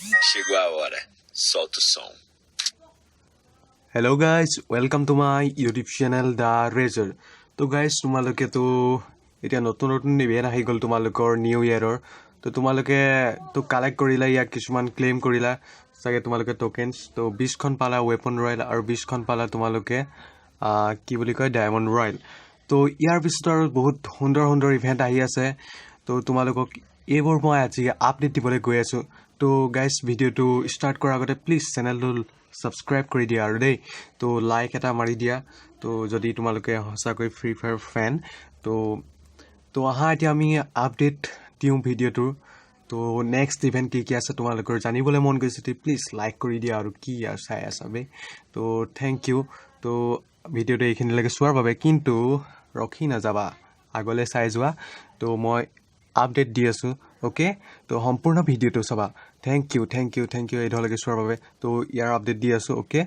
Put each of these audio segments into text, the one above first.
Chegou a hora. Solta o som. Hello guys, welcome to my YouTube channel The Razor. তো guys তোমালোকে তো এতিয়া নতুন event আহি গ'ল তোমালোকৰ নিউ ইয়াৰৰ তো তোমালোকে তো কালেক্ট কৰিলা ইয়াক কিছুমান ক্লেইম কৰিলা চাগে তোমালোকে টোকেনছ তো 20খন পালা ৱেপন ৰয়েল আৰু 20খন পালা তোমালোকে কি বুলি কয় ডায়মণ্ড ৰয়েল তো ইয়াৰ পিছত আৰু বহুত সুন্দৰ ইভেন্ট আহি আছে তো তোমালোকক এইবোৰ মই আজি আপডেট দিবলৈ গৈ আছো তো গাইজ ভিডিঅ'টো ষ্টাৰ্ট কৰাৰ আগতে প্লিজ চেনেলটো সাবস্ক্ৰাইব কৰি দিয়া আৰু দেই তো লাইক এটা মাৰি দিয়া তো যদি তোমালোকে হসাকৈ ফ্ৰী ফায়াৰ ফ্যান তো তো আহা এতিয়া আমি আপডেট দিওঁ ভিডিঅ'টোৰ তো নেক্সট ইভেন্ট কি আছে তোমালোকৰ জানিবলৈ মন গৈছে তো প্লিজ লাইক কৰি দিয়া আৰু কি আৰু চাই আছাবে তো থ্যাংক ইউ তো ভিডিঅ'টো এইখিনিলৈকে চোৱাৰ বাবে কিন্তু ৰখি নাযাবা আগলৈ চাই যোৱা তো মই আপডেট দি আছো ওকে তো সম্পূৰ্ণ ভিডিঅ'টো চাবা থ্যাংক ইউ এইডালৈকে চোৱাৰ বাবে তো ইয়াৰ আপডেট দি আছো ওকে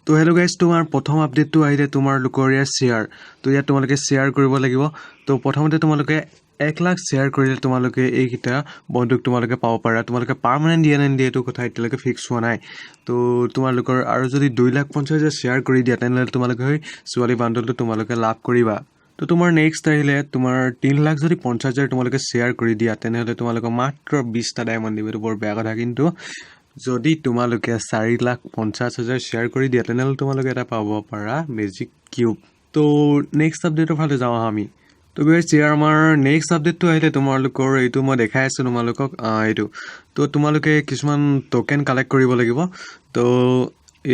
তো হেল্ল' গাইজ তোমাৰ প্ৰথম আপডেটটো আহিলে তোমালোকৰ ইয়াৰ শ্বেয়াৰ তো ইয়াত তোমালোকে শ্বেয়াৰ কৰিব লাগিব তো প্ৰথমতে তোমালোকে 1 লাখ শ্বেয়াৰ কৰিলে তোমালোকে এইকেইটা বন্দুক তোমালোকে পাব পাৰা তোমালোকে পাৰ্মানেণ্ট দিয়া নিদিয়ে এইটো কথা এতিয়ালৈকে ফিক্স হোৱা নাই তো তোমালোকৰ আৰু যদি 2,50,000 শ্বেয়াৰ কৰি দিয়া তেনেহ'লে তোমালোকে হৈ ছোৱালী বাণ্ডলটো তোমালোকে লাভ কৰিবা তো তোমাৰ নেক্সট আহিলে তোমাৰ 3 লাখ যদি 50,000 তোমালোকে শ্বেয়াৰ কৰি দিয়া তেনেহ'লে তোমালোকক মাত্ৰ 20টা ডায়মণ্ড দিব এইটো বৰ বেয়া কথা কিন্তু যদি তোমালোকে 4,50,000 শ্বেয়াৰ কৰি দিয়া তেনেহ'লে তোমালোকে এটা পাব পাৰা মেজিক কিউব তো নেক্সট আপডেটৰ ফালে যাওঁ আমি তো গাইজ ইয়াৰ আমাৰ নেক্সট আপডেটটো আহিলে তোমালোকৰ এইটো মই দেখাই আছোঁ তোমালোকক এইটো তো তোমালোকে কিছুমান টোকেন কালেক্ট কৰিব লাগিব তো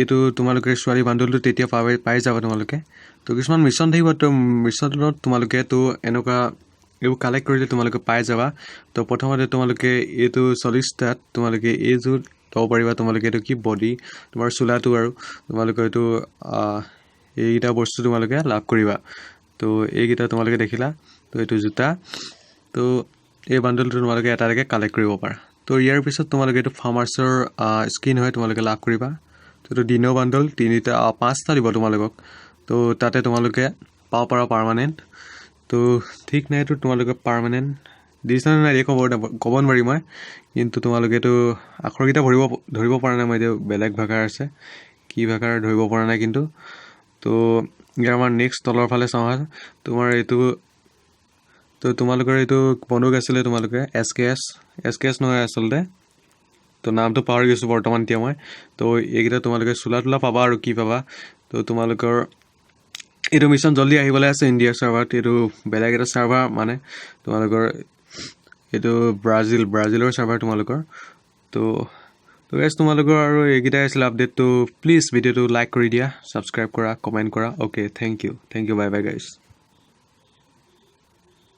এইটো তোমালোকে ছোৱালী বাণ্ডলটো তেতিয়া পাই যাবা তোমালোকে তো কিছুমান মিছন থাকিব তো মিছনত তোমালোকে তো এনেকুৱা এইবোৰ কালেক্ট কৰিলে তোমালোকে পাই যাবা তো প্ৰথমতে তোমালোকে এইটো 40টাত তোমালোকে এইযোৰ ল'ব পাৰিবা তোমালোকে এইটো কি বডি তোমাৰ চোলাটো আৰু তোমালোকে এইটো এইকেইটা বস্তু তোমালোকে লাভ কৰিবা তো এইকেইটা তোমালোকে দেখিলা তো এইটো জোতা তো এই বাণ্ডলটো তোমালোকে এটালৈকে কালেক্ট কৰিব পাৰা তো ইয়াৰ পিছত তোমালোকে এইটো ফাৰ্মাৰ্ছৰ স্কিন হয় তোমালোকে লাভ কৰিবা তো এইটো ডিনো বাণ্ডল 5টা দিব তোমালোকক তো তাতে তোমালোকে পাব পাৰা পাৰ্মানেণ্ট তো ঠিক নাই এইটো তোমালোকে পাৰ্মানেণ্ট দিছে নাই ক'ব নোৱাৰি মই কিন্তু তোমালোকে এইটো আখৰকেইটা ধৰিব পৰা নাই মই এইটো বেলেগ ভাষাৰ আছে কি ভাষাৰ ধৰিব পৰা নাই কিন্তু তো ইয়াৰ আমাৰ নেক্সট তলৰ ফালে চাওঁ তোমাৰ এইটো তো তোমালোকৰ এইটো বন্দুক আছিলে তোমালোকে এছ নহয় আচলতে তো নামটো পাহৰি গৈছোঁ বৰ্তমান এতিয়া মই তো এইকেইটা তোমালোকে চোলা পাবা আৰু কি পাবা তো তোমালোকৰ এইটো মিছন জলদি আহিবলৈ আছে ইণ্ডিয়াৰ চাৰ্ভাৰত এইটো বেলেগ এটা চাৰ্ভাৰ মানে তোমালোকৰ এইটো ব্ৰাজিলৰ চাৰ্ভাৰ তোমালোকৰ তো গাইজ তোমালোকৰ আৰু এইকেইটাই আছিল আপডেট তো প্লিজ ভিডিঅ'টো লাইক কৰি দিয়া ছাবস্ক্ৰাইব কৰা কমেণ্ট কৰা okay thank you bye bye guys